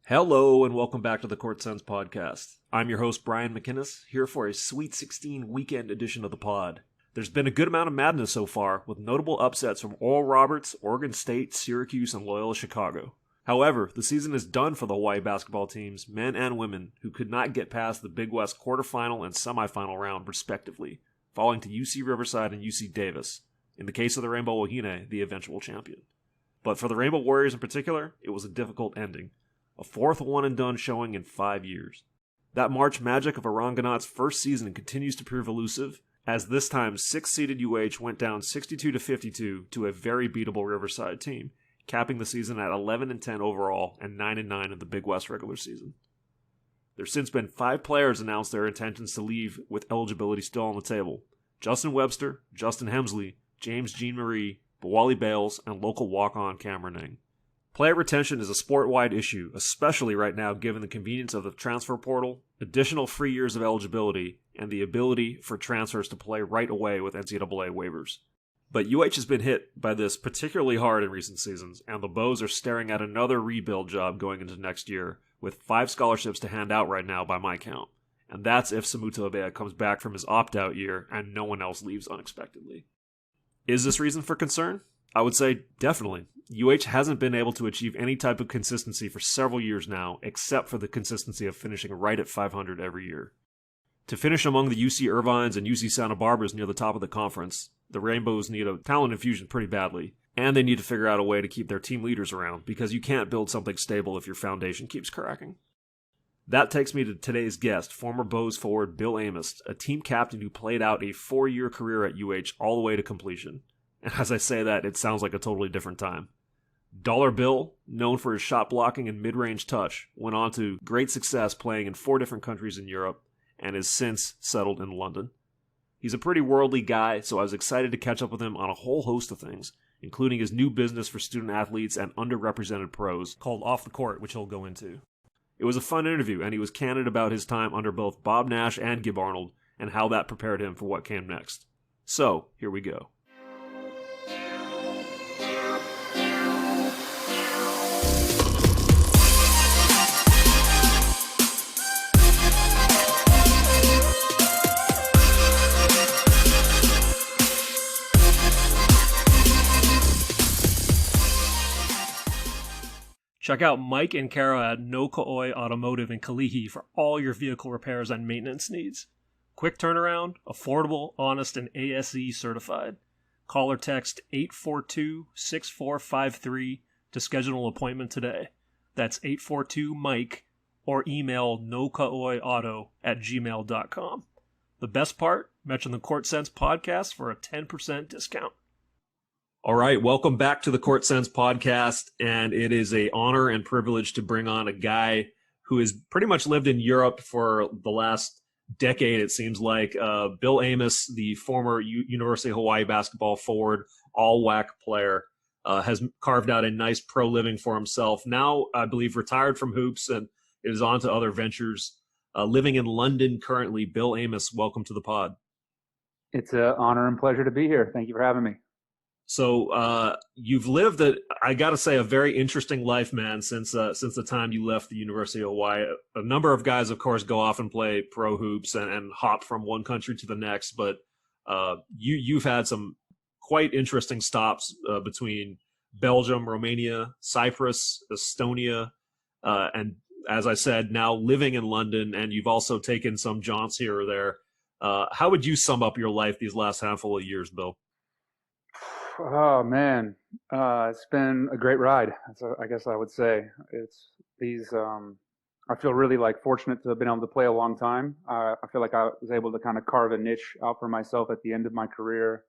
Hello and welcome back to the Court Sense podcast. I'm your host Brian McInnes, here for a Sweet 16 weekend edition of the pod. There's been a good amount of madness so far, with notable upsets from Oral Roberts, Oregon State, Syracuse, and Loyola Chicago. However, the season is done for the Hawaii basketball teams, men and women, who could not get past the Big West quarterfinal and semifinal round respectively, falling to UC Riverside and UC Davis, in the case of the Rainbow Wahine, the eventual champion. But for the Rainbow Warriors in particular, it was a difficult ending. A fourth one-and-done showing in 5 years. That March magic of Oranganaut's first season continues to prove elusive, as this time 6th-seeded UH went down 62-52 to a very beatable Riverside team, capping the season at 11-10 overall and 9-9 in the Big West regular season. There's since been 5 players announced their intentions to leave with eligibility still on the table. Justin Webster, Justin Hemsley, James Jean-Marie, Bawali Bales, and local walk-on Cameron Ng. Player retention is a sport-wide issue, especially right now given the convenience of the transfer portal, additional free years of eligibility, and the ability for transfers to play right away with NCAA waivers. But UH has been hit by this particularly hard in recent seasons, and the Bows are staring at another rebuild job going into next year, with 5 scholarships to hand out right now by my count. And that's if Samuto Abea comes back from his opt-out year and no one else leaves unexpectedly. Is this reason for concern? I would say definitely. UH hasn't been able to achieve any type of consistency for several years now, except for the consistency of finishing right at 500 every year. To finish among the UC Irvines and UC Santa Barbaras near the top of the conference, the Rainbows need a talent infusion pretty badly, and they need to figure out a way to keep their team leaders around, because you can't build something stable if your foundation keeps cracking. That takes me to today's guest, former Bows forward Bill Amos, a team captain who played out a 4-year career at UH all the way to completion. And as I say that, it sounds like a totally different time. Dollar Bill, known for his shot blocking and mid-range touch, went on to great success playing in 4 different countries in Europe and has since settled in London. He's a pretty worldly guy, so I was excited to catch up with him on a whole host of things, including his new business for student athletes and underrepresented pros called Off the Court, which he'll go into. It was a fun interview, and he was candid about his time under both Bob Nash and Gib Arnold and how that prepared him for what came next. So, here we go. Check out Mike and Kara at No Ka'oi Automotive in Kalihi for all your vehicle repairs and maintenance needs. Quick turnaround, affordable, honest, and ASE certified. Call or text 842-6453 to schedule an appointment today. That's 842-MIKE or email nokaoiauto@gmail.com. The best part? Mention the Court Sense podcast for a 10% discount. All right, welcome back to the Court Sense podcast, and it is an honor and privilege to bring on a guy who has pretty much lived in Europe for the last decade, it seems like. Bill Amos, the former University of Hawaii basketball forward, all-WAC player, has carved out a nice pro living for himself. Now, I believe, retired from hoops and is on to other ventures. Living in London currently, Bill Amos, welcome to the pod. It's an honor and pleasure to be here. Thank you for having me. So you've lived, I got to say, a very interesting life, man, since the time you left the University of Hawaii. A number of guys, of course, go off and play pro hoops and hop from one country to the next, but you've had some quite interesting stops between Belgium, Romania, Cyprus, Estonia, and as I said, now living in London, and you've also taken some jaunts here or there. How would you sum up your life these last handful of years, Bill? Oh man, it's been a great ride. I guess I would say it's these. I feel really fortunate to have been able to play a long time. I feel like I was able to kind of carve a niche out for myself at the end of my career.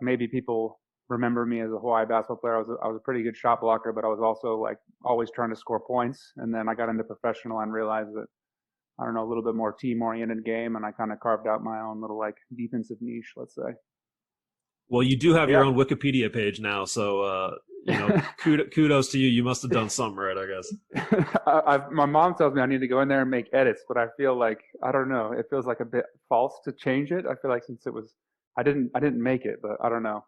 Maybe people remember me as a Hawaii basketball player. I was a pretty good shot blocker, but I was also always trying to score points. And then I got into professional and realized that a little bit more team-oriented game, and I kind of carved out my own little defensive niche, let's say. Well, you do have your own Wikipedia page now, so kudos to you. You must have done something right, I guess. My mom tells me I need to go in there and make edits, but I feel like I don't know. It feels like a bit false to change it. I feel like since it was, I didn't make it, but I don't know.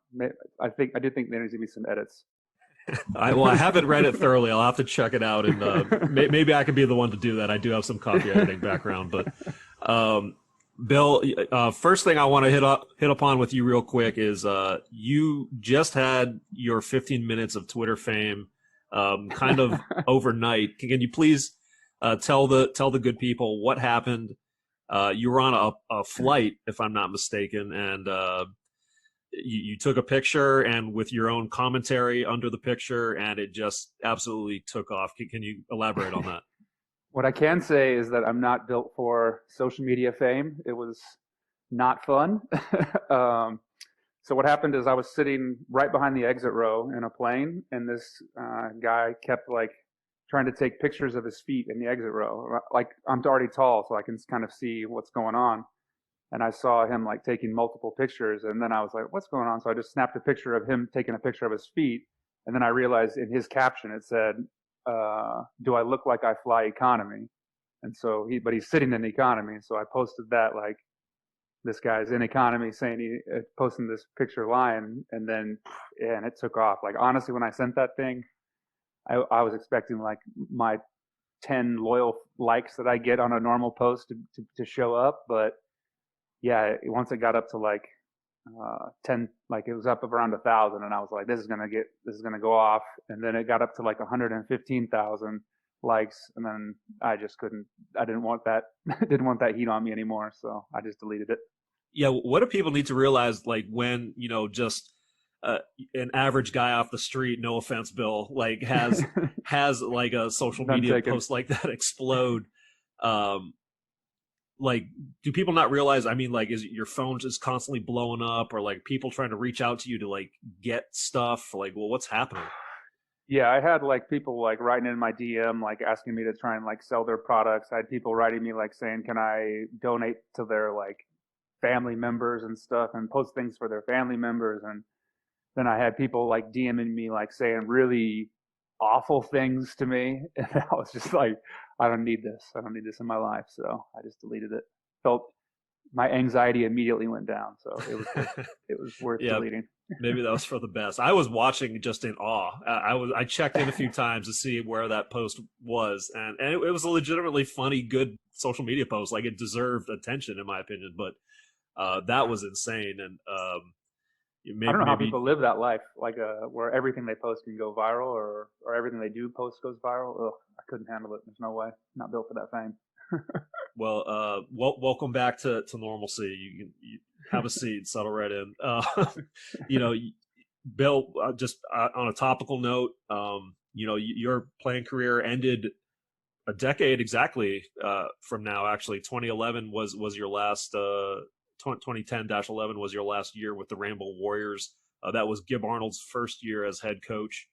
I do think there needs to be some edits. I haven't read it thoroughly. I'll have to check it out, and maybe I could be the one to do that. I do have some copy editing background, but Bill, first thing I want to hit upon with you real quick is you just had your 15 minutes of Twitter fame, kind of overnight. Can you please tell the good people what happened? You were on a flight, if I'm not mistaken, and you took a picture and with your own commentary under the picture, and it just absolutely took off. Can you elaborate on that? What I can say is that I'm not built for social media fame. It was not fun. So what happened is I was sitting right behind the exit row in a plane, and this guy kept like trying to take pictures of his feet in the exit row. Like I'm already tall, so I can kind of see what's going on. And I saw him like taking multiple pictures, and then I was like, "What's going on?" So I just snapped a picture of him taking a picture of his feet, and then I realized in his caption it said, "Do I look like I fly economy?" And so but he's sitting in economy, so I posted that like this guy's in economy saying posting this picture lying, and then yeah, and it took off. Like honestly, when I sent that thing, I was expecting like my 10 loyal likes that I get on a normal post to show up, but yeah, once it got up to like 10, like it was up around 1,000, and I was like, this is gonna go off, and then it got up to like 115,000 likes, and then I didn't want that, didn't want that heat on me anymore, so I just deleted it. Yeah, what do people need to realize, like when just an average guy off the street, no offense, Bill, like has like a social None media taken. post like that explode? Um, like, do people not realize? I mean, like, is your phone just constantly blowing up, or like people trying to reach out to you to like get stuff? Like, well, what's happening? Yeah, I had like people like writing in my DM, like asking me to try and like sell their products. I had people writing me like saying, can I donate to their like family members and stuff and post things for their family members. And then I had people like DMing me like saying really awful things to me. And I was just like, I don't need this. I don't need this in my life. So I just deleted it. Felt my anxiety immediately went down. So it was worth Yeah, deleting. maybe that was for the best. I was watching just in awe. I checked in a few times to see where that post was, and it was a legitimately funny, good social media post. Like it deserved attention, in my opinion. But that was insane, and I don't know how maybe people live that life, like where everything they post can go viral, or everything they do post goes viral. Ugh, I couldn't handle it. There's no way. Not built for that fame. well, welcome back to normalcy. You have a seat, settle right in. You know, Bill, just on a topical note, your playing career ended a decade exactly from now. Actually, 2011 was your last. 2010-11 was your last year with the Rainbow Warriors. That was Gib Arnold's first year as head coach.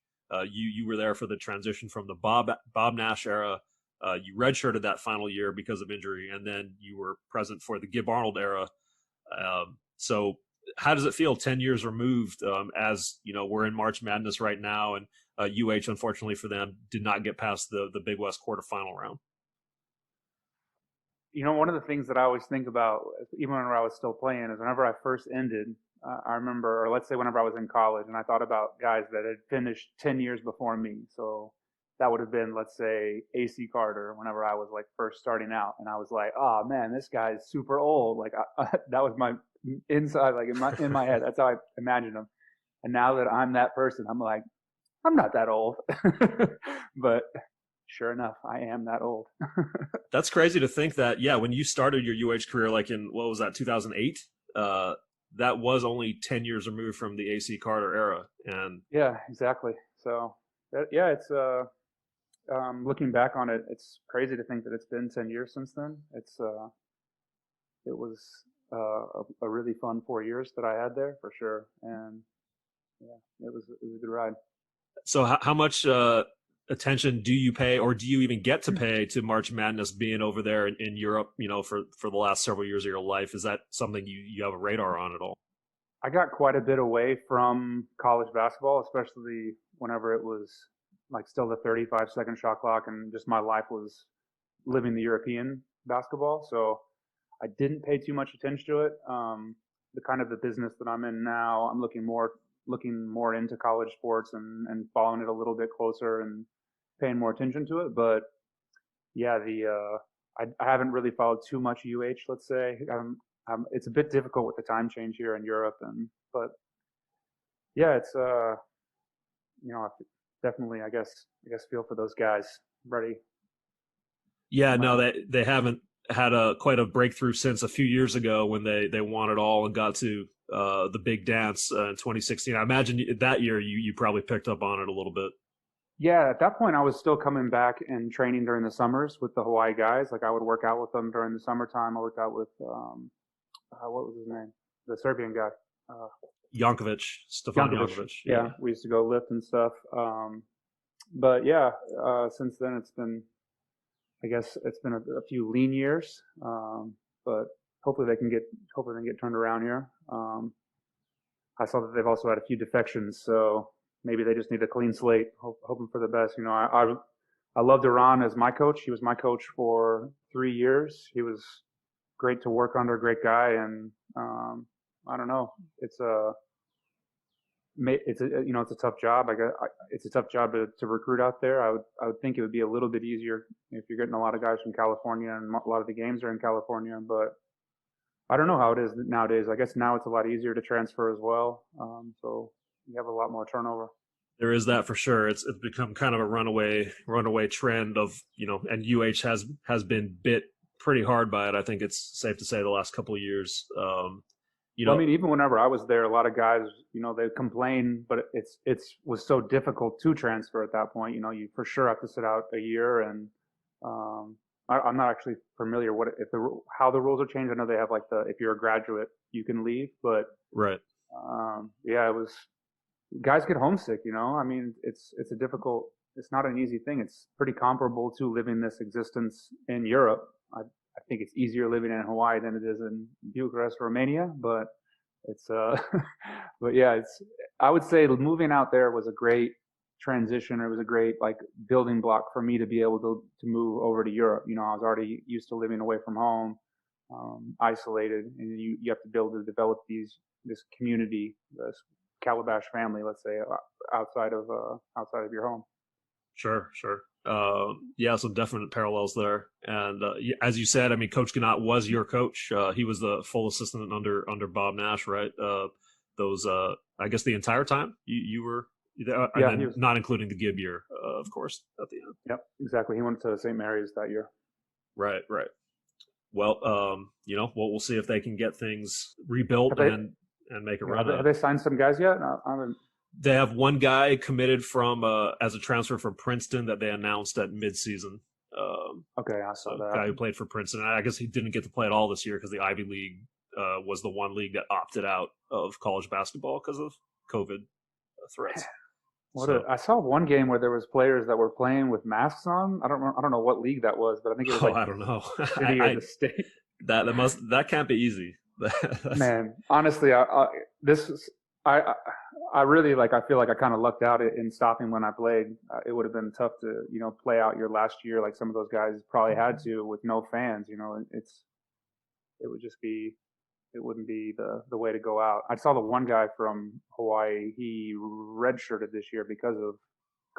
You were there for the transition from the Bob Nash era. You redshirted that final year because of injury, and then you were present for the Gib Arnold era. So how does it feel 10 years removed, as we're in March Madness right now, and unfortunately for them, did not get past the Big West quarterfinal round? One of the things that I always think about, even when I was still playing, is whenever I first ended, I remember, or let's say whenever I was in college, and I thought about guys that had finished 10 years before me. So that would have been, let's say, AC Carter, whenever I was like first starting out. And I was like, oh man, this guy's super old. Like that was my inside, like in my head. That's how I imagined him. And now that I'm that person, I'm like, I'm not that old. But sure enough, I am that old. That's crazy to think that, yeah, when you started your career, like in, what was that, 2008? That was only 10 years removed from the AC Carter era. And Yeah, exactly. So, yeah, it's looking back on it, it's crazy to think that it's been 10 years since then. It was a really fun 4 years that I had there for sure, and yeah, it was a good ride. so how much attention do you pay, or do you even get to pay, to March Madness being over there in Europe, for the last several years of your life? Is that something you have a radar on at all? I got quite a bit away from college basketball, especially whenever it was like still the 35-second shot clock, and just my life was living the European basketball. So I didn't pay too much attention to it. The kind of the business that I'm in now, I'm looking more looking more into college sports and following it a little bit closer and paying more attention to it. But yeah, I haven't really followed too much UH. Let's say it's a bit difficult with the time change here in Europe, but yeah, it's I definitely I guess feel for those guys. Ready? Yeah, no, they haven't had quite a breakthrough since a few years ago when they won it all and got to the big dance in 2016. I imagine that year you probably picked up on it a little bit. Yeah, at that point I was still coming back and training during the summers with the Hawaii guys. Like I would work out with them during the summertime. I worked out with what was his name? The Serbian guy. Jankovic, Stefan Jankovic. Yeah, we used to go lift and stuff. But yeah, since then I guess it's been a few lean years. But hopefully they can get turned around here. I saw that they've also had a few defections, so maybe they just need a clean slate. Hoping for the best. I loved Iran as my coach. He was my coach for 3 years. He was great to work under, great guy, and I don't know. It's a tough job. It's a tough job to recruit out there. I would think it would be a little bit easier if you're getting a lot of guys from California, and a lot of the games are in California. But I don't know how it is nowadays. I guess now it's a lot easier to transfer as well. So you have a lot more turnover. There is that for sure. It's become kind of a runaway trend of, and UH has been bit pretty hard by it. I think it's safe to say the last couple of years. I mean, even whenever I was there, a lot of guys, they complain, but it was so difficult to transfer at that point. You for sure have to sit out a year, and I'm not actually familiar how the rules are changed. I know they have if you're a graduate, you can leave, but right. Yeah, it was guys get homesick. I mean, it's not an easy thing. It's pretty comparable to living this existence in Europe. I think it's easier living in Hawaii than it is in Bucharest, Romania, but but yeah, I would say moving out there was a great transition. It was a great building block for me to be able to move over to Europe. I was already used to living away from home, isolated, and you have to build to develop this community, this Calabash family, let's say, outside of your home. Sure. Yeah, some definite parallels there. And as you said, I mean, Coach Ganot was your coach. He was the full assistant under Bob Nash, right? I guess the entire time you were there, and then not including the Gibb year, of course, at the end. Yep, exactly. He went to St. Mary's that year. Right. Well, we'll see if they can get things rebuilt and make a run. Have they signed some guys yet? I haven't. They have one guy committed from as a transfer from Princeton that they announced at midseason. Okay, I saw that. Guy who played for Princeton. I guess he didn't get to play at all this year because the Ivy League was the one league that opted out of college basketball because of COVID threats. I saw one game where there was players that were playing with masks on. I don't know what league that was, but I think it was I don't know. City or the state. That can't be easy. Man, honestly, I really I feel like I kind of lucked out in stopping when I played. It would have been tough to play out your last year like some of those guys probably had to with no fans. It wouldn't be the way to go out. I saw the one guy from Hawaii. He redshirted this year because of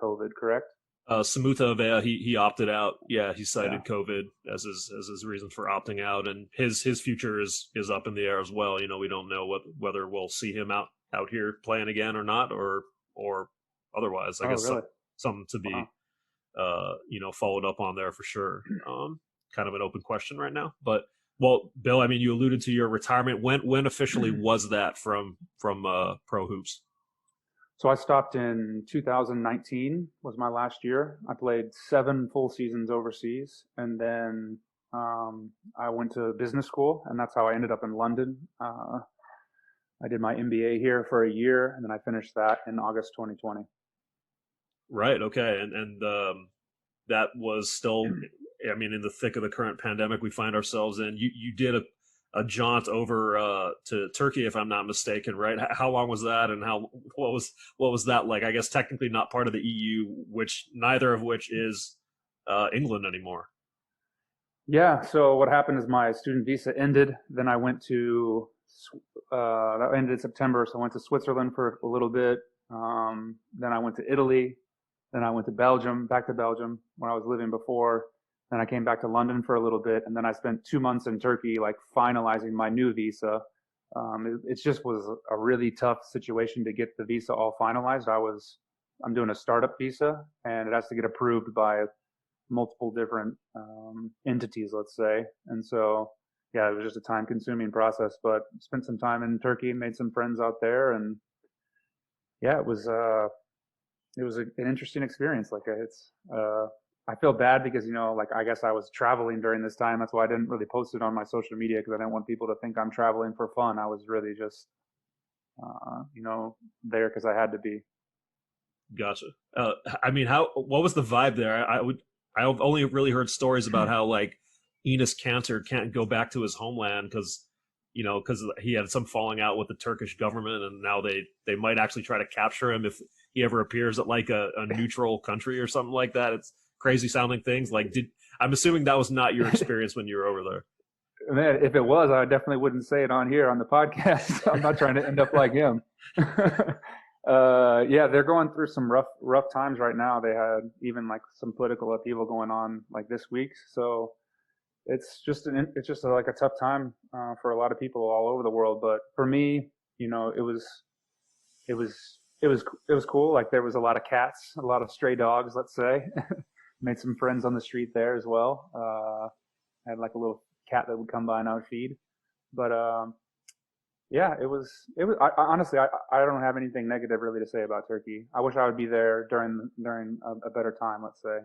COVID, correct? Samutha Avea, he opted out. Yeah, he cited COVID as his reason for opting out, and his future is up in the air as well. We don't know whether we'll see him out here playing again or not, or otherwise. I guess really? Something to be followed up on there for sure. Kind of an open question right now, but well, Bill, I mean, you alluded to your retirement. When officially was that from pro hoops? So I stopped in 2019 was my last year. I played 7 full seasons overseas, and then I went to business school, and that's how I ended up in London. I did my MBA here for a year, and then I finished that in August 2020. Right. Okay. And that was still, I mean, in the thick of the current pandemic we find ourselves in. You did a jaunt over to Turkey, if I'm not mistaken, right? How long was that, and what was that like? I guess technically not part of the EU, neither of which is England anymore. Yeah. So what happened is my student visa ended. Then I went to that ended in September. So I went to Switzerland for a little bit. Then I went to Italy. Then I went to Belgium, back to Belgium where I was living before. Then I came back to London for a little bit, and then I spent 2 months in Turkey, like finalizing my new visa. It just was a really tough situation to get the visa all finalized. I'm doing a startup visa, and it has to get approved by multiple different entities, let's say. And so, yeah, it was just a time-consuming process. But spent some time in Turkey, made some friends out there, and yeah, it was an interesting experience. Like I feel bad because like I guess I was traveling during this time. That's why I didn't really post it on my social media because I didn't want people to think I'm traveling for fun. I was really just there because I had to be. Gotcha. I mean, what was the vibe there? I've only really heard stories about how like Enes Kanter can't go back to his homeland because he had some falling out with the Turkish government, and now they might actually try to capture him if he ever appears at like a neutral country or something like that. It's crazy sounding things. Like, I'm assuming that was not your experience when you were over there. Man, if it was, I definitely wouldn't say it on here on the podcast. I'm not trying to end up like him. Yeah, they're going through some rough times right now. They had even like some political upheaval going on like this week. So it's just like a tough time for a lot of people all over the world. But for me, it was cool. Like there was a lot of cats, a lot of stray dogs, let's say. Made some friends on the street there as well. I had like a little cat that would come by and I would feed. But yeah, it was. Honestly, I don't have anything negative really to say about Turkey. I wish I would be there during a better time, let's say.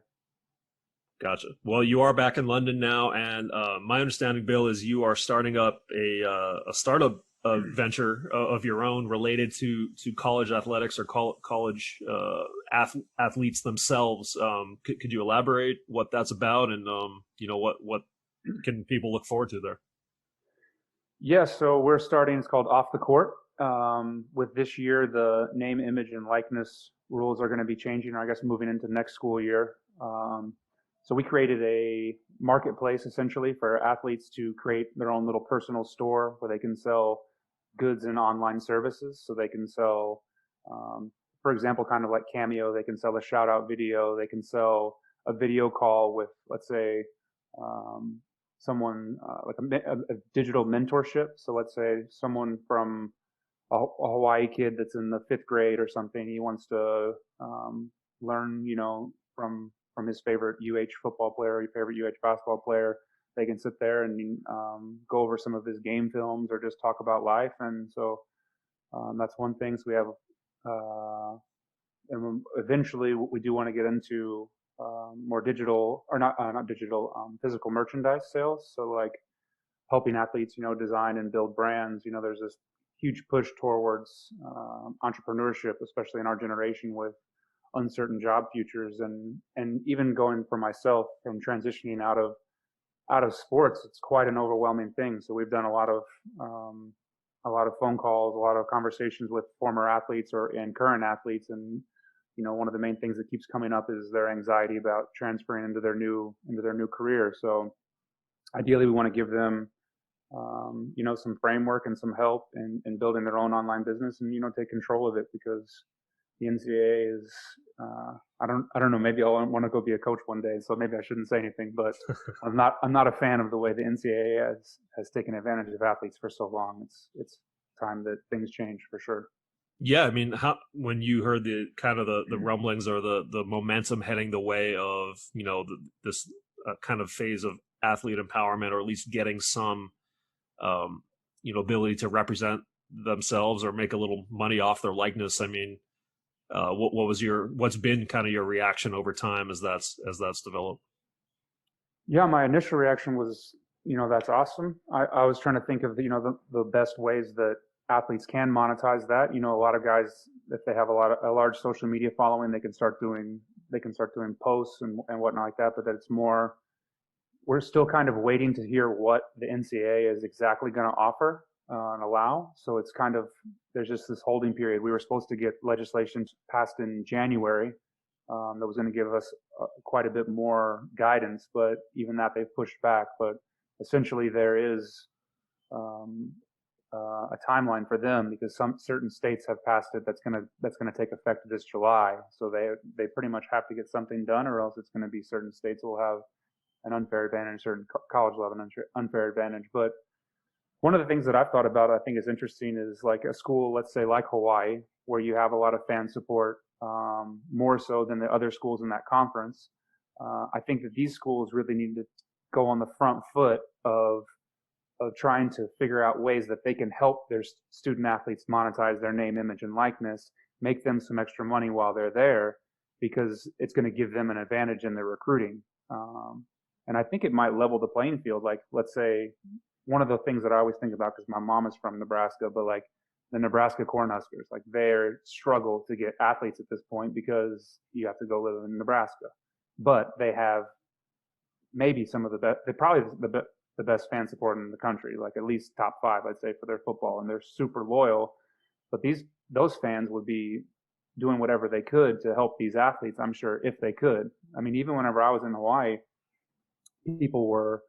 Gotcha. Well, you are back in London now, and my understanding, Bill, is you are starting up a startup venture of your own related to college athletics or college athletes themselves. Could you elaborate what that's about, and what can people look forward to there? Yes, so we're starting. It's called Off the Court. With this year, the name, image, and likeness rules are going to be changing. I guess moving into next school year. So we created a marketplace essentially for athletes to create their own little personal store where they can sell goods and online services. So they can sell, for example, kind of like Cameo, they can sell a shout out video. They can sell a video call with, let's say, someone like a digital mentorship. So let's say someone from a Hawaii kid that's in the 5th grade or something. He wants to learn, from his favorite UH football player, your favorite UH basketball player. They can sit there and go over some of his game films or just talk about life. And so that's one thing. So we have, and eventually we do want to get into more digital or not digital, physical merchandise sales. So like helping athletes, design and build brands. There's this huge push towards entrepreneurship, especially in our generation with uncertain job futures, and even going for myself from transitioning out of sports, it's quite an overwhelming thing. So we've done a lot of phone calls, a lot of conversations with former athletes and current athletes, and one of the main things that keeps coming up is their anxiety about transferring into their new career. So ideally, we want to give them some framework and some help in building their own online business and take control of it, because the NCAA is I don't know, maybe I'll want to go be a coach one day, so maybe I shouldn't say anything, but I'm not a fan of the way the NCAA has taken advantage of athletes for so long. It's time that things change for sure. Yeah, I mean, when you heard the kind of the rumblings or the momentum heading the way of this kind of phase of athlete empowerment, or at least getting some ability to represent themselves or make a little money off their likeness. I mean, what's been kind of your reaction over time as that's developed? Yeah, my initial reaction was, that's awesome. I was trying to think of the best ways that athletes can monetize that. A lot of guys, if they have a large social media following, they can start doing posts and whatnot like that. But that it's more, we're still kind of waiting to hear what the NCAA is exactly going to offer and allow. So it's kind of, there's just this holding period. We were supposed to get legislation passed in January that was going to give us quite a bit more guidance, but even that they've pushed back. But essentially there is a timeline for them because some certain states have passed it that's gonna take effect this July. So they pretty much have to get something done, or else it's going to be certain states will have an unfair advantage, certain college will have an unfair advantage. But one of the things that I've thought about, I think is interesting, is like a school, let's say like Hawaii, where you have a lot of fan support, more so than the other schools in that conference. I think that these schools really need to go on the front foot of trying to figure out ways that they can help their student athletes monetize their name, image, and likeness, make them some extra money while they're there, because it's going to give them an advantage in their recruiting. And I think it might level the playing field. Like, let's say, one of the things that I always think about, because my mom is from Nebraska, but like the Nebraska Cornhuskers, like they struggle to get athletes at this point because you have to go live in Nebraska. But they have maybe some of the best, they probably the best fan support in the country, like at least top 5, I'd say, for their football, and they're super loyal. But those fans would be doing whatever they could to help these athletes, I'm sure, if they could. I mean, even whenever I was in Hawaii, people were,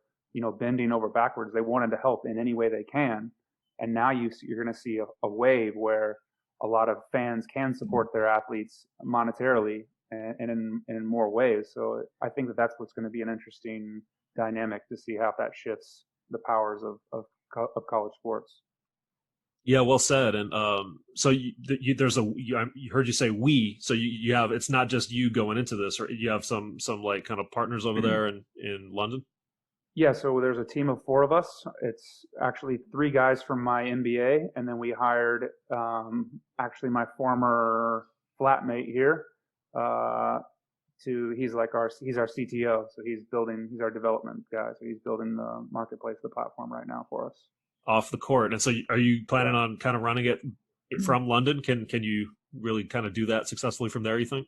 bending over backwards. They wanted to help in any way they can. And now you're going to see a wave where a lot of fans can support their athletes monetarily and in more ways. So I think that that's what's going to be an interesting dynamic to see how that shifts the powers of college sports. Yeah, well said. And so there's I heard you say we. So you have, it's not just you going into this, or you have some like kind of partners over there in London. Yeah, so there's a team of 4 of us. It's actually 3 guys from my MBA, and then we hired actually my former flatmate here. He's our CTO, so he's our development guy, so he's building the marketplace, the platform right now for us. Off the court. And so are you planning on kind of running it from London? Can you really kind of do that successfully from there, you think?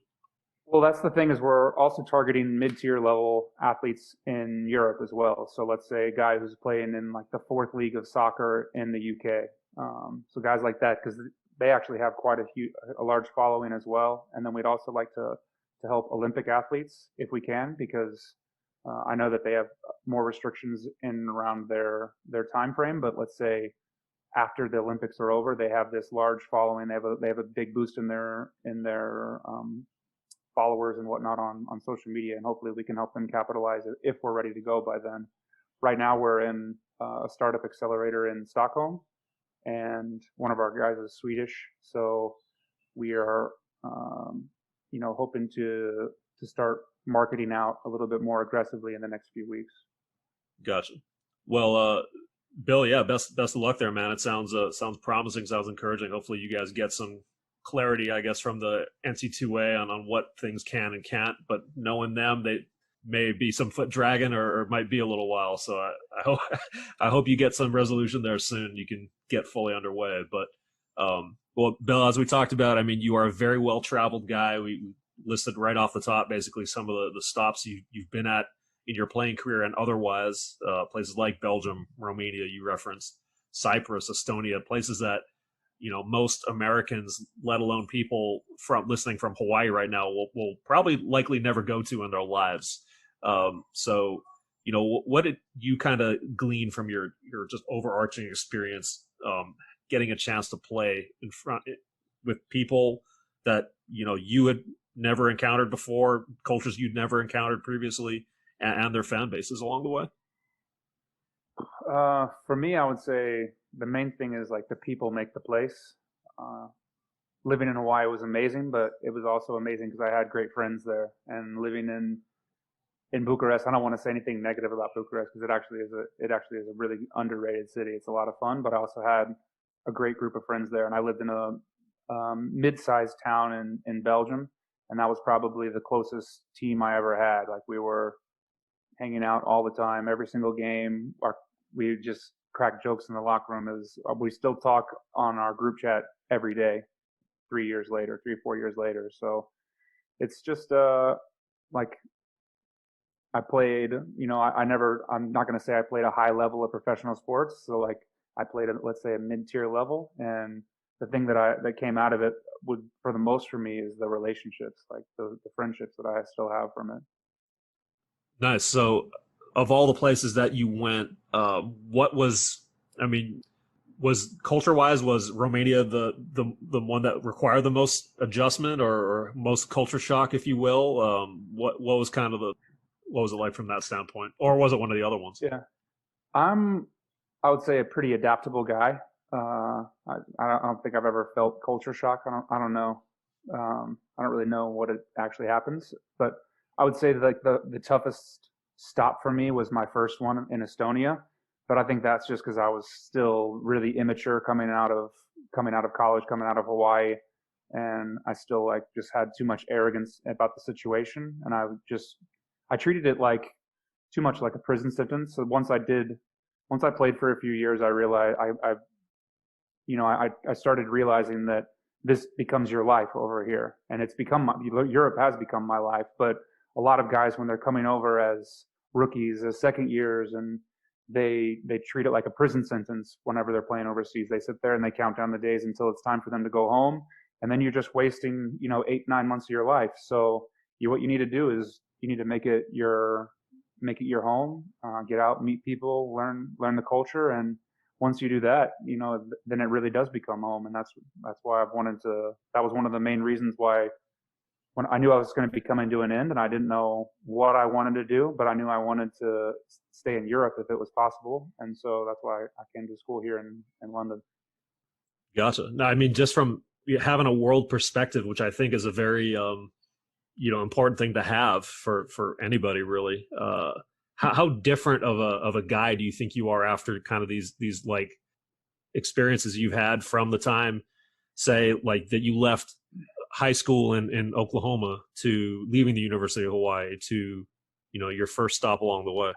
Well, that's the thing, is we're also targeting mid-tier level athletes in Europe as well. So let's say a guy who's playing in like the 4th league of soccer in the UK. So guys like that, because they actually have quite a large following as well. And then we'd also like to help Olympic athletes if we can, because I know that they have more restrictions in and around their time frame. But let's say after the Olympics are over, they have this large following. They have a big boost in their followers and whatnot on social media, and hopefully we can help them capitalize it if we're ready to go by then. Right now we're in a startup accelerator in Stockholm, and one of our guys is Swedish, so we are hoping to start marketing out a little bit more aggressively in the next few weeks. Gotcha. Well, Bill, yeah, best of luck there, man. It sounds promising, sounds encouraging. Hopefully you guys get some clarity, I guess, from the NC2A on what things can and can't. But knowing them, they may be some foot dragging, or it might be a little while. So I hope you get some resolution there soon. You can get fully underway. But well, Bill, as we talked about, I mean, you are a very well traveled guy. We listed right off the top basically some of the stops you've been at in your playing career and otherwise, places like Belgium, Romania, you referenced, Cyprus, Estonia, places that most Americans, let alone people listening from Hawaii right now, will probably likely never go to in their lives. So, what did you kind of glean from your just overarching experience, getting a chance to play in front with people that you had never encountered before, cultures you'd never encountered previously, and their fan bases along the way? For me, I would say the main thing is like the people make the place. Living in Hawaii was amazing, but it was also amazing because I had great friends there. And living in Bucharest, I don't want to say anything negative about Bucharest because it actually is a really underrated city. It's a lot of fun, but I also had a great group of friends there. And I lived in a mid-sized town in Belgium, and that was probably the closest team I ever had. Like, we were hanging out all the time, every single game. We just crack jokes in the locker room. We still talk on our group chat every day, 4 years later. So it's just like I played, I'm not going to say I played a high level of professional sports. So like I played at, let's say, a mid-tier level. And the thing that came out of it for the most for me is the relationships, like the friendships that I still have from it. Nice. So of all the places that you went, what was, I mean, was culture wise, was Romania the one that required the most adjustment or most culture shock, if you will? What was kind of what was it like from that standpoint, or was it one of the other ones? Yeah, I'm I would say a pretty adaptable guy. I don't think I've ever felt culture shock. I don't know. I don't really know what it actually happens, but I would say that like the toughest stop for me was my first one in Estonia. But I think that's just because I was still really immature coming out of college, coming out of Hawaii, and I still like just had too much arrogance about the situation, and I treated it like too much like a prison sentence. So once I played for a few years, I realized I started realizing that this becomes your life over here, and Europe has become my life. But a lot of guys, when they're coming over as rookies, as second years, and they treat it like a prison sentence whenever they're playing overseas. They sit there and they count down the days until it's time for them to go home, and then you're just wasting 8 9 months of your life. So what you need to do is you need to make it your home, get out, meet people, learn the culture, and once you do that, then it really does become home. And that's why I've wanted to. That was one of the main reasons why when I knew I was going to be coming to an end, and I didn't know what I wanted to do, but I knew I wanted to stay in Europe if it was possible, and so that's why I came to school here in London. Gotcha. No, I mean, just from having a world perspective, which I think is a very important thing to have for anybody really. How different of a guy do you think you are after kind of these like experiences you've had from the time, say, like that you left high school in Oklahoma to leaving the University of Hawaii to your first stop along the way?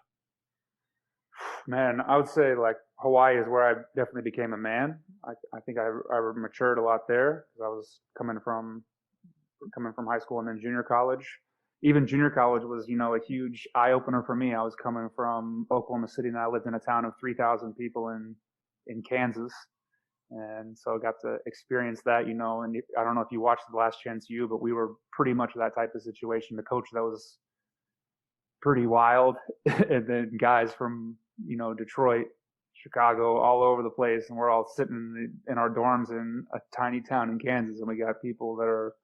Man, I would say like Hawaii is where I definitely became a man. I think I matured a lot there because I was coming from high school and then junior college. Even junior college was, a huge eye opener for me. I was coming from Oklahoma City and I lived in a town of 3,000 people in Kansas. And so I got to experience that, and I don't know if you watched The Last Chance U, but we were pretty much that type of situation. The coach that was pretty wild, and then guys from, Detroit, Chicago, all over the place. And we're all sitting in our dorms in a tiny town in Kansas. And we got people that are,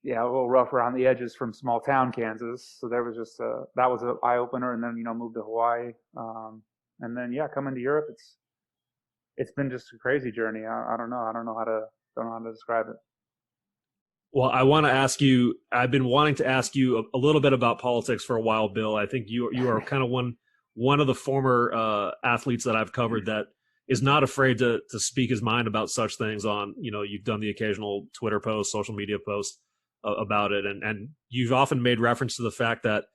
yeah, a little rough around the edges from small town Kansas. So there was just that was an eye opener, and then moved to Hawaii, and then yeah, coming to Europe, it's been just a crazy journey. I don't know how to describe it. Well, I want to ask you. I've been wanting to ask you a little bit about politics for a while, Bill. I think you are kind of one of the former athletes that I've covered that is not afraid to speak his mind about such things. On you've done the occasional Twitter post, social media post about it, and you've often made reference to the fact that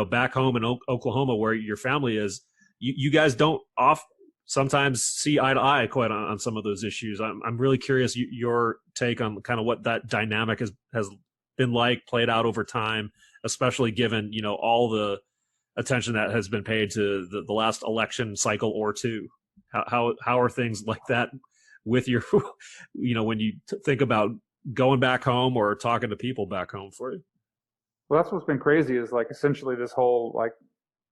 back home in Oklahoma, where your family is, you guys don't sometimes see eye to eye quite on some of those issues. I'm really curious your take on kind of what that dynamic has been like, played out over time, especially given all the attention that has been paid to the last election cycle or two. How are things like that with your when you think about going back home or talking to people back home for you? Well, that's what's been crazy is like essentially this whole like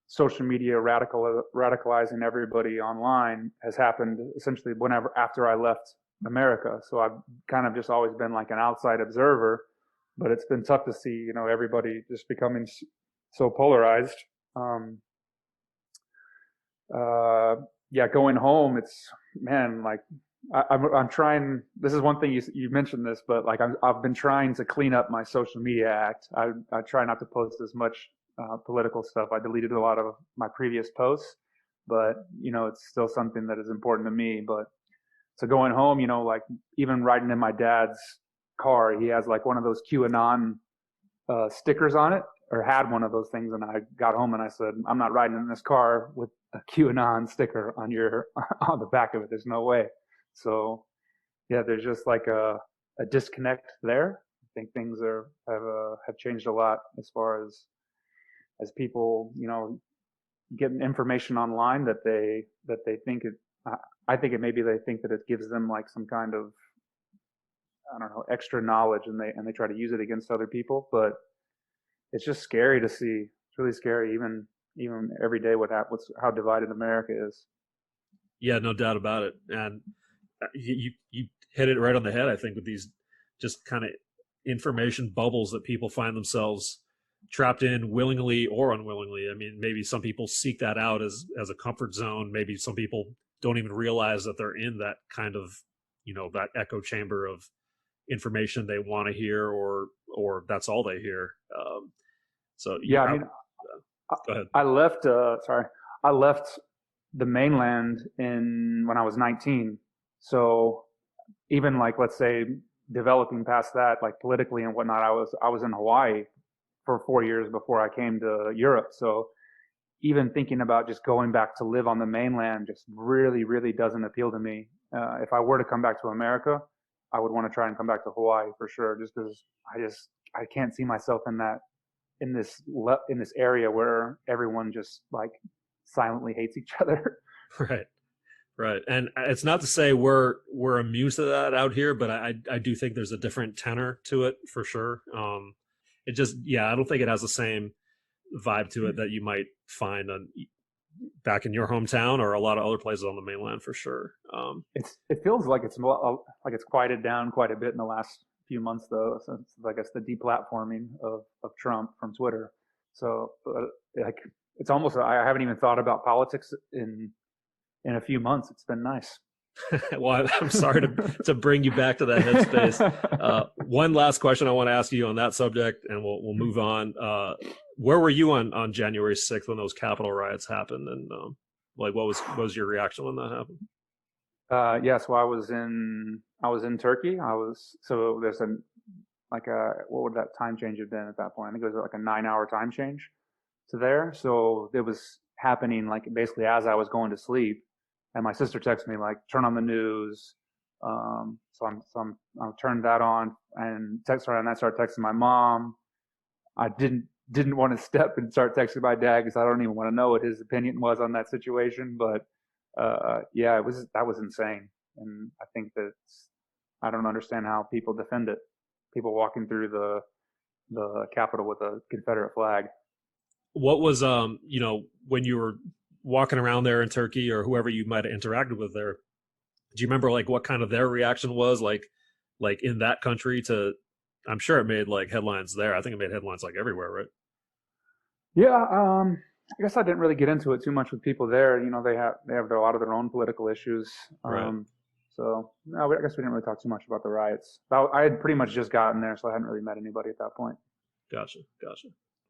social media radicalizing everybody online has happened essentially whenever after I left America. So I've kind of just always been like an outside observer, but it's been tough to see, everybody just becoming so polarized. Um, yeah, going home, it's man, like I'm trying. This is one thing you mentioned this, but like I've been trying to clean up my social media act. I try not to post as much political stuff. I deleted a lot of my previous posts, but it's still something that is important to me. But so going home, like even riding in my dad's car, he has like one of those QAnon stickers on it, or had one of those things. And I got home and I said, I'm not riding in this car with a QAnon sticker on on the back of it. There's no way. So yeah, there's just like a disconnect there. I think things have changed a lot as far as people, getting information online that they think it. I think it maybe they think that it gives them like some kind of, I don't know, extra knowledge, and they try to use it against other people. But it's just scary to see. It's really scary, even every day, what's how divided America is. Yeah, no doubt about it. And you hit it right on the head, I think, with these just kind of information bubbles that people find themselves trapped in willingly or unwillingly. I mean, maybe some people seek that out as a comfort zone. Maybe some people don't even realize that they're in that kind of, that echo chamber of information they want to hear, or that's all they hear. So Yeah, I mean, go ahead. I left. I left the mainland in when I was 19. So even like let's say developing past that, like politically and whatnot, I was in Hawaii for 4 years before I came to Europe. So even thinking about just going back to live on the mainland just really, really doesn't appeal to me. If I were to come back to America, I would want to try and come back to Hawaii for sure, just because I can't see myself in this area where everyone just like silently hates each other. Right. Right, and it's not to say we're immune to that out here, but I do think there's a different tenor to it for sure. It just, yeah, I don't think it has the same vibe to it that you might find back in your hometown or a lot of other places on the mainland for sure. It feels like it's quieted down quite a bit in the last few months though, since I guess the deplatforming of Trump from Twitter. So like it's almost I haven't even thought about politics in a few months. It's been nice. Well, I'm sorry to bring you back to that headspace. One last question I want to ask you on that subject, and we'll move on. Where were you on January 6th when those Capitol riots happened, and like what was your reaction when that happened? Yeah, so I was in Turkey. So there's what would that time change have been at that point? I think it was like a 9 hour time change to there. So it was happening like basically as I was going to sleep. And my sister texted me like, turn on the news. I turned that on and I started texting my mom. I didn't want to step and start texting my dad because I don't even want to know what his opinion was on that situation. But yeah, that was insane. And I think I don't understand how people defend it. People walking through the Capitol with a Confederate flag. What was when you were walking around there in Turkey or whoever you might have interacted with there, do you remember like what kind of their reaction was like in that country to, I'm sure it made like headlines there. I think it made headlines like everywhere, right? Yeah, I guess I didn't really get into it too much with people there. They have a lot of their own political issues. Right. So no, I guess we didn't really talk too much about the riots. I had pretty much just gotten there, so I hadn't really met anybody at that point. Gotcha.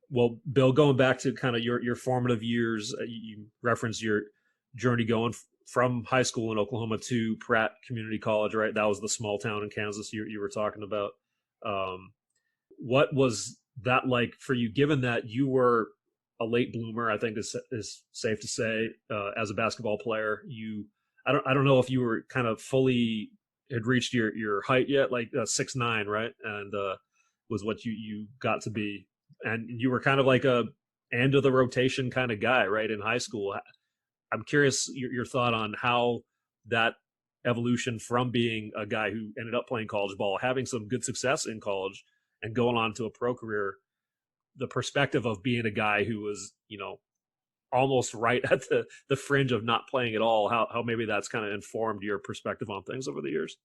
Well, Bill, going back to kind of your formative years, you referenced your journey going from high school in Oklahoma to Pratt Community College, right? That was the small town in Kansas you were talking about. What was that like for you, given that you were a late bloomer? I think is safe to say as a basketball player. I don't know if you were kind of fully had reached your height yet, like 6'9", right? And was what you got to be, and you were kind of like a end of the rotation kind of guy, right, in high school. I'm curious your thought on how that evolution from being a guy who ended up playing college ball, having some good success in college, and going on to a pro career, the perspective of being a guy who was, almost right at the fringe of not playing at all, how maybe that's kind of informed your perspective on things over the years.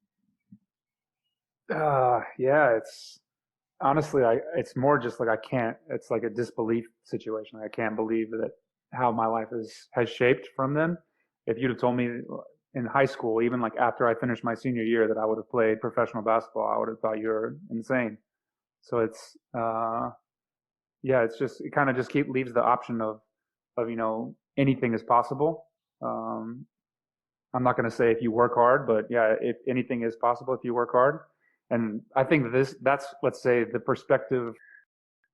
Yeah, it's honestly, it's more just like I can't. It's like a disbelief situation. I can't believe that how my life has shaped from then. If you'd have told me in high school, even like after I finished my senior year, that I would have played professional basketball, I would have thought you're insane. So yeah, it kind of just leaves the option of anything is possible. I'm not going to say if you work hard, but yeah, if anything is possible if you work hard. And I think that's, let's say,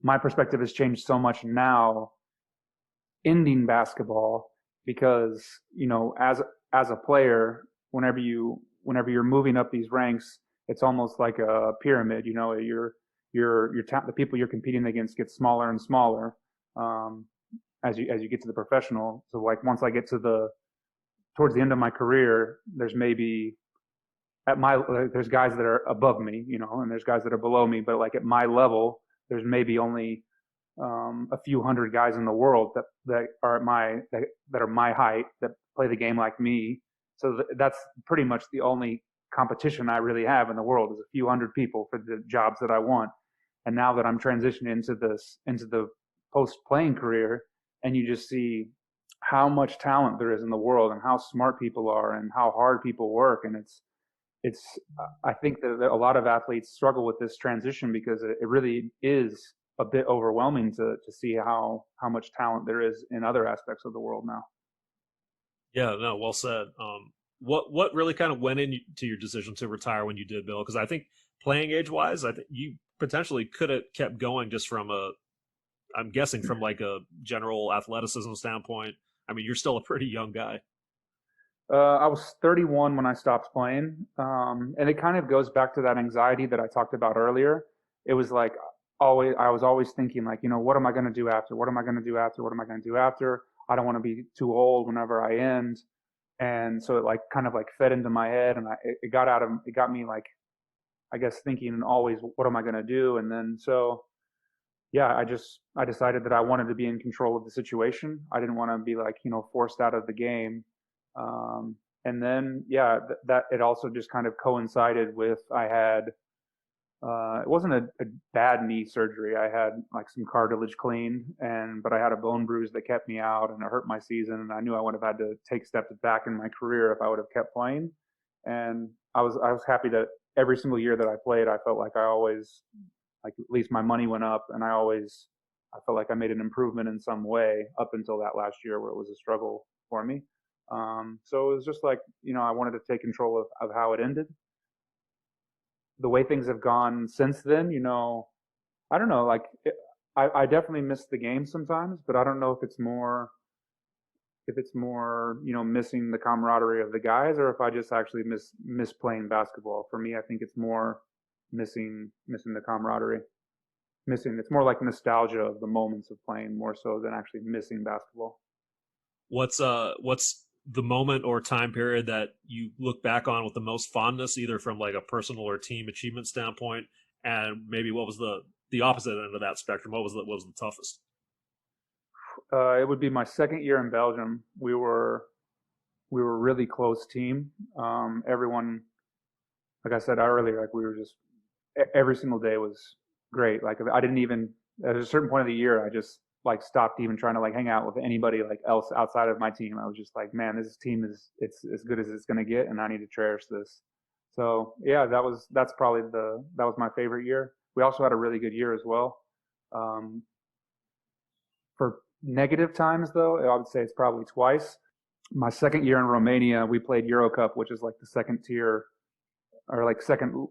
my perspective has changed so much now ending basketball because, as a player, whenever you're moving up these ranks, it's almost like a pyramid, the people you're competing against get smaller and smaller, as you get to the professional. So like once I get towards the end of my career, there's maybe there's guys that are above me, and there's guys that are below me. But like at my level, there's maybe only a few hundred guys in the world that are my height that play the game like me, So that's pretty much the only competition I really have in the world is a few hundred people for the jobs that I want. And now that I'm transitioning into the post playing career, and you just see how much talent there is in the world and how smart people are and how hard people work. And it's, I think that a lot of athletes struggle with this transition because it really is a bit overwhelming to see how much talent there is in other aspects of the world now. Yeah, no, well said. What really kind of went into your decision to retire when you did, Bill? Because I think playing age wise, I think you potentially could have kept going just from I'm guessing from like a general athleticism standpoint. I mean, you're still a pretty young guy. I was 31 when I stopped playing, and it kind of goes back to that anxiety that I talked about earlier. It was like I was always thinking like, what am I going to do after? What am I going to do after? What am I going to do after? I don't want to be too old whenever I end. And so it like kind of like fed into my head, and it got me like, I guess thinking always, what am I going to do? And then so yeah, I decided that I wanted to be in control of the situation. I didn't want to be like, forced out of the game. And then, yeah, that it also just kind of coincided with I had, it wasn't a bad knee surgery. I had like some cartilage cleaned, but I had a bone bruise that kept me out, and it hurt my season. And I knew I would have had to take steps back in my career if I would have kept playing. And I was happy that every single year that I played, I felt like I always, like at least my money went up, and I felt like I made an improvement in some way up until that last year where it was a struggle for me. So it was just like, I wanted to take control of how it ended. The way things have gone since then, I don't know, like I definitely miss the game sometimes, but I don't know if it's more, missing the camaraderie of the guys, or if I just actually miss playing basketball. For me, I think it's more missing the camaraderie. It's more like nostalgia of the moments of playing more so than actually missing basketball. What's the moment or time period that you look back on with the most fondness, either from like a personal or team achievement standpoint, and maybe what was the opposite end of that spectrum? What was the toughest? It would be my second year in Belgium. We were a really close team. Everyone, like I said earlier, like we were just every single day was great. Like I didn't even at a certain point of the year, I just like stopped even trying to like hang out with anybody like else outside of my team. I was just like, man, this team it's as good as it's gonna get, and I need to cherish this. So yeah, that's probably that was my favorite year. We also had a really good year as well. Um, for negative times though, I would say it's probably twice. My second year in Romania, we played Euro Cup, which is like the second tier or like second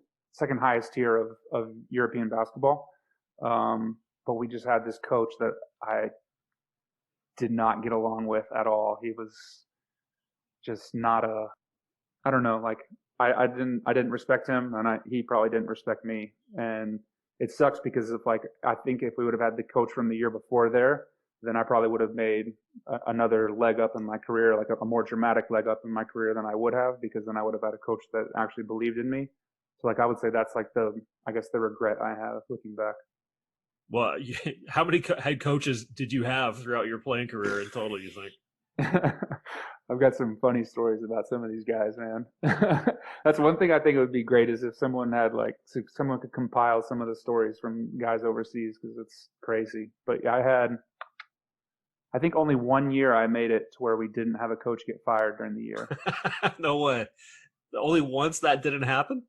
highest tier of European basketball. But we just had this coach that I did not get along with at all. He was just not I don't know, like I didn't respect him, and he probably didn't respect me. And it sucks because of like, I think if we would have had the coach from the year before there, then I probably would have made another leg up in my career, like a more dramatic leg up in my career than I would have, because then I would have had a coach that actually believed in me. So like I would say that's like I guess the regret I have looking back. Well, how many head coaches did you have throughout your playing career in total, you think? I've got some funny stories about some of these guys, man. That's one thing I think it would be great is if someone had like, someone could compile some of the stories from guys overseas, because it's crazy. But yeah, I think only one year I made it to where we didn't have a coach get fired during the year. No way. Only once that didn't happen?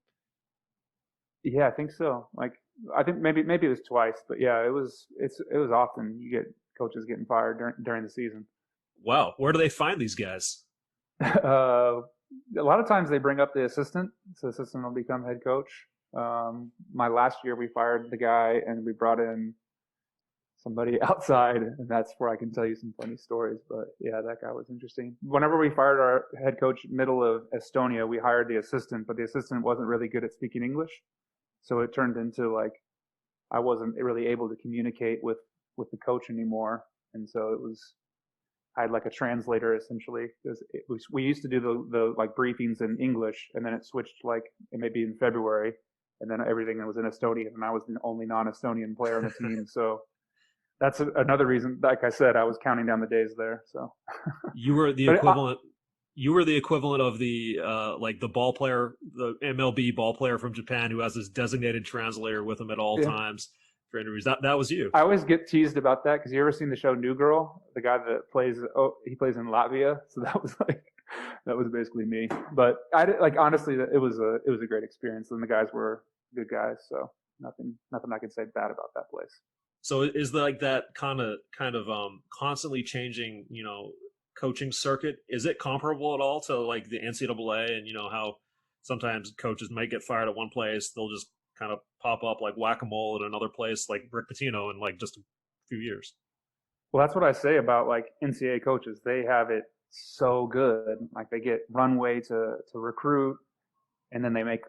Yeah, I think so. Like, I think maybe it was twice, but yeah, it was often you get coaches getting fired during the season. Wow, where do they find these guys? A lot of times they bring up the assistant, so the assistant will become head coach. My last year we fired the guy and we brought in somebody outside, and that's where I can tell you some funny stories. But yeah, that guy was interesting. Whenever we fired our head coach middle of Estonia, we hired the assistant, but the assistant wasn't really good at speaking English. So it turned into like I wasn't really able to communicate with the coach anymore, and so I had like a translator essentially, because we used to do the like briefings in English, and then it switched like maybe in February, and then everything was in Estonian, and I was the only non-Estonian player on the team. So that's another reason. Like I said, I was counting down the days there. So you were the but equivalent. You were the equivalent of the like the ball player, the MLB ball player from Japan who has this designated translator with him at all Yeah. times for interviews. That was you. I always get teased about that because you ever seen the show New Girl? The guy that plays, he plays in Latvia, so that was like that was basically me. But like honestly, it was a great experience, and the guys were good guys, so nothing I can say bad about that place. So is like that kind of constantly changing, coaching circuit? Is it comparable at all to like the NCAA and how sometimes coaches might get fired at one place, they'll just kind of pop up like whack-a-mole at another place like Rick Pitino in like just a few years. Well, that's what I say about like NCAA coaches. They have it so good. Like they get runway to recruit, and then they make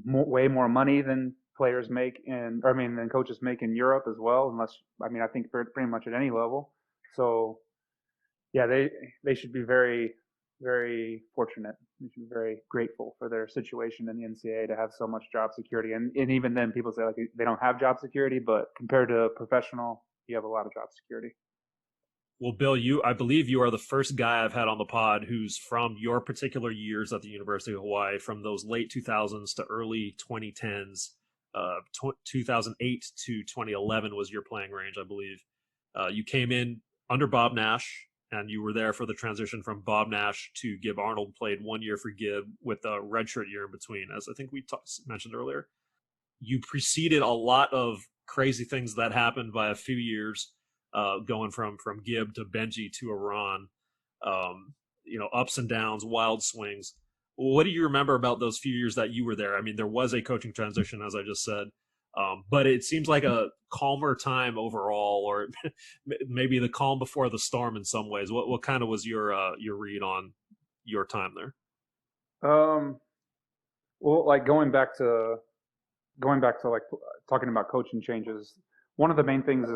way more money than players make than coaches make in Europe as well. I think pretty much at any level. So yeah, they should be very, very fortunate. They should be very grateful for their situation in the NCAA to have so much job security. And even then, people say like they don't have job security, but compared to a professional, you have a lot of job security. Well, Bill, I believe you are the first guy I've had on the pod who's from your particular years at the University of Hawaii, from those late 2000s to early 2010s. 2008 to 2011 was your playing range, I believe. You came in under Bob Nash, and you were there for the transition from Bob Nash to Gib Arnold. Played 1 year for Gib with a redshirt year in between, as I think we mentioned earlier. You preceded a lot of crazy things that happened by a few years. Going from Gib to Benji to Iran, ups and downs, wild swings. What do you remember about those few years that you were there? I mean, there was a coaching transition, as I just said, but it seems like a calmer time overall, or maybe the calm before the storm in some ways. What kind of was your read on your time there? Well, like going back to like talking about coaching changes. One of the main things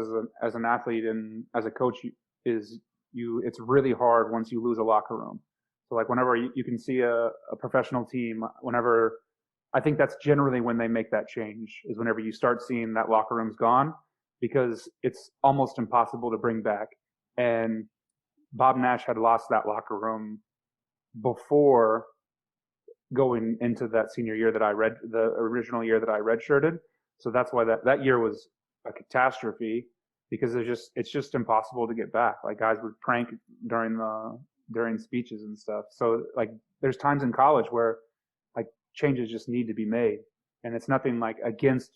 as an athlete and as a coach is it's really hard once you lose a locker room. So like whenever you can see a professional team, whenever I think that's generally when they make that change is whenever you start seeing that locker room's gone, because it's almost impossible to bring back. And Bob Nash had lost that locker room before going into that senior year the original year that I redshirted. So that's why that year was a catastrophe, because it's just impossible to get back. Like guys would prank during speeches and stuff. So like there's times in college where like changes just need to be made, and it's nothing like against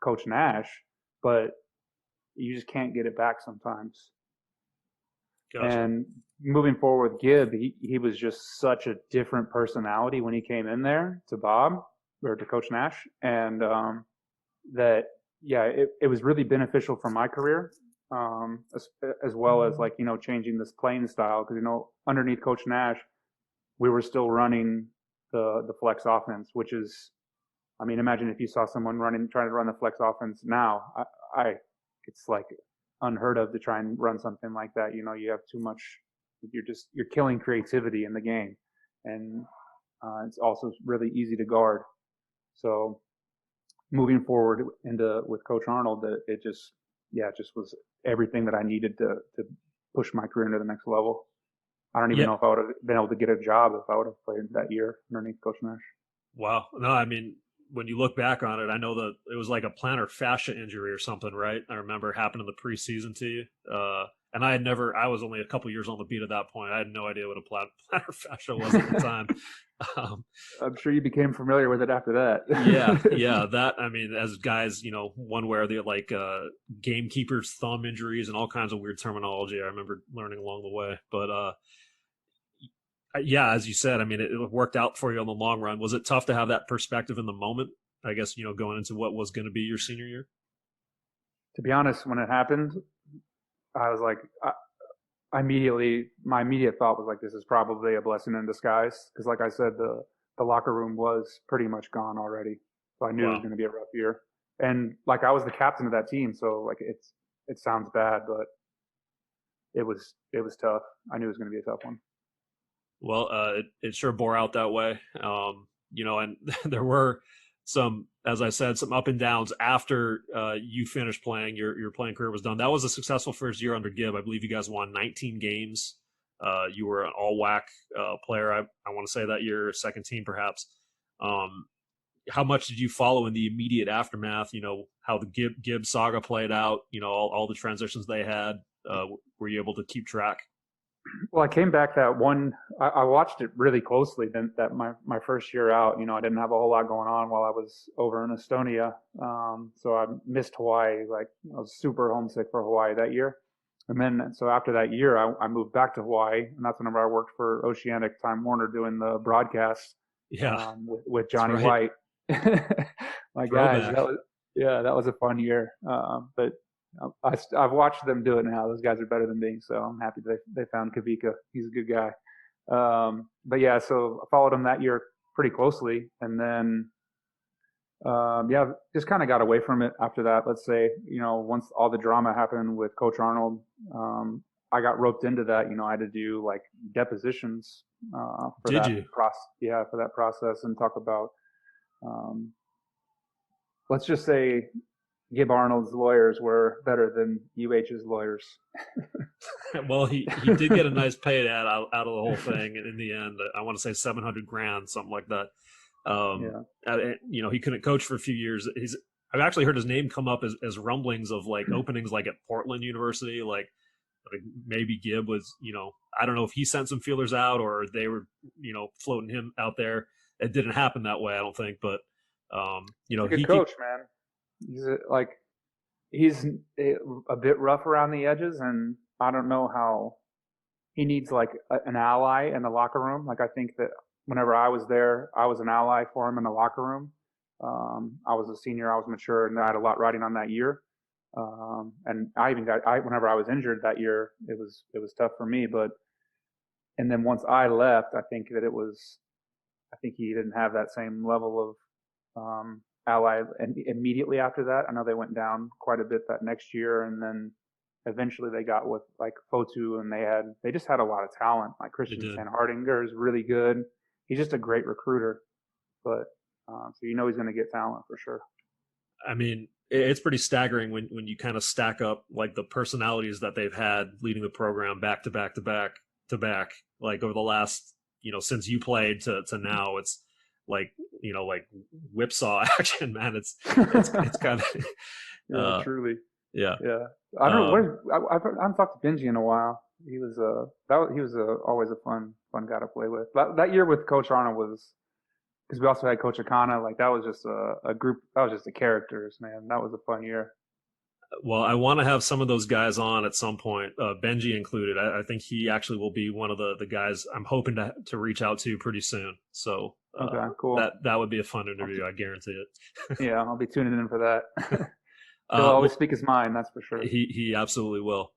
Coach Nash, but you just can't get it back sometimes. Gotcha. And moving forward with Gib, he was just such a different personality when he came in there to Coach Nash, and it was really beneficial for my career, as well as like changing this playing style, because underneath Coach Nash, we were still running the flex offense, which is, I mean, imagine if you saw someone trying to run the flex offense now. It's like unheard of to try and run something like that. You have too much. You're killing creativity in the game, and it's also really easy to guard. So moving forward with Coach Arnold, it just was everything that I needed to push my career into the next level. I don't even know if I would have been able to get a job if I would have played that year underneath Coach Nash. Wow. No, I mean, when you look back on it, I know that it was like a plantar fascia injury or something, right? I remember it happened in the preseason to you. And I was only a couple years on the beat at that point. I had no idea what a plantar fascia was at the time. I'm sure you became familiar with it after that. Yeah. That, I mean, as guys, one where the like gamekeeper's thumb injuries and all kinds of weird terminology I remember learning along the way. But yeah, as you said, I mean, it worked out for you on the long run. Was it tough to have that perspective in the moment, I guess, going into what was going to be your senior year? To be honest, when it happened, I was like, my immediate thought was like, this is probably a blessing in disguise. Because like I said, the locker room was pretty much gone already. So I knew it was going to be a rough year. And like I was the captain of that team. So like it sounds bad, but it was tough. I knew it was going to be a tough one. Well, it sure bore out that way. And there were some, as I said, some up and downs after you finished playing. Your playing career was done. That was a successful first year under Gib. I believe you guys won 19 games You were an all WAC player, I want to say, that year, second team perhaps. How much did you follow in the immediate aftermath? How the Gibbs saga played out. All the transitions they had. Were you able to keep track? Well, I came back that one. I watched it really closely. Then that my first year out, I didn't have a whole lot going on while I was over in Estonia. So I missed Hawaii. Like, I was super homesick for Hawaii that year. And then, so after that year, I moved back to Hawaii, and that's whenever I worked for Oceanic Time Warner doing the broadcast. Yeah, with Johnny right. White. My guys, that was a fun year. But I've watched them do it now. Those guys are better than me, so I'm happy they found Kavika. He's a good guy. But yeah, so I followed him that year pretty closely, and then just kind of got away from it after that. Let's say, once all the drama happened with Coach Arnold, I got roped into that. I had to do like depositions for that process and talk about. Let's just say Gib Arnold's lawyers were better than UH's lawyers. Well, he did get a nice pay out of the whole thing in the end. I want to say $700,000, something like that. He couldn't coach for a few years. I've actually heard his name come up as rumblings of like openings like at Portland University, like maybe Gib was, I don't know if he sent some feelers out or they were, floating him out there. It didn't happen that way, I don't think, but he's a good coach, man. He's a bit rough around the edges, and I don't know how he needs like an ally in the locker room. Like, I think that whenever I was there, I was an ally for him in the locker room. I was a senior, I was mature, and I had a lot riding on that year. And I even whenever I was injured that year, it was tough for me. And then once I left, I think he didn't have that same level of ally. And immediately after that, I know they went down quite a bit that next year, and then eventually they got with like Fotu, and they just had a lot of talent. Like Christian Sanhardinger is really good. He's just a great recruiter, but so he's going to get talent for sure. I mean, it's pretty staggering when you kind of stack up like the personalities that they've had leading the program back to back to back to back, like over the last, since you played to now. It's like, like whipsaw action, man. It's kind of truly. Yeah. I don't know. I haven't talked to Benji in a while. He was always a fun guy to play with. That year with Coach Arnold was, because we also had Coach Akana. Like, that was just a group. That was just the characters, man. That was a fun year. Well, I want to have some of those guys on at some point, Benji included. I think he actually will be one of the guys I'm hoping to reach out to pretty soon. So okay, cool. That would be a fun interview. I guarantee it. Yeah, I'll be tuning in for that. He'll always speak his mind, that's for sure. He absolutely will.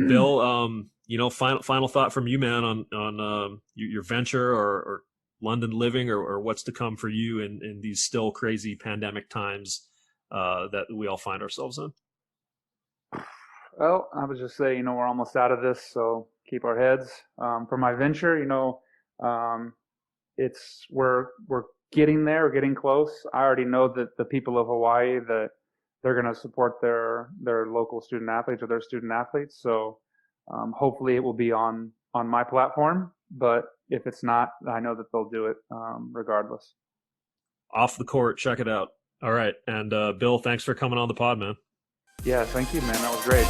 Bill, final thought from you, man, on your venture or London living or what's to come for you in these still crazy pandemic times that we all find ourselves in. Well, I would just say, we're almost out of this, so keep our heads. For my venture, we're getting there, we're getting close. I already know that the people of Hawaii, that they're going to support their local student athletes or their student athletes. So hopefully it will be on my platform, but if it's not, I know that they'll do it regardless. Off the Court, check it out. All right. And Bill, thanks for coming on the pod, man. Yeah, thank you, man. That was great.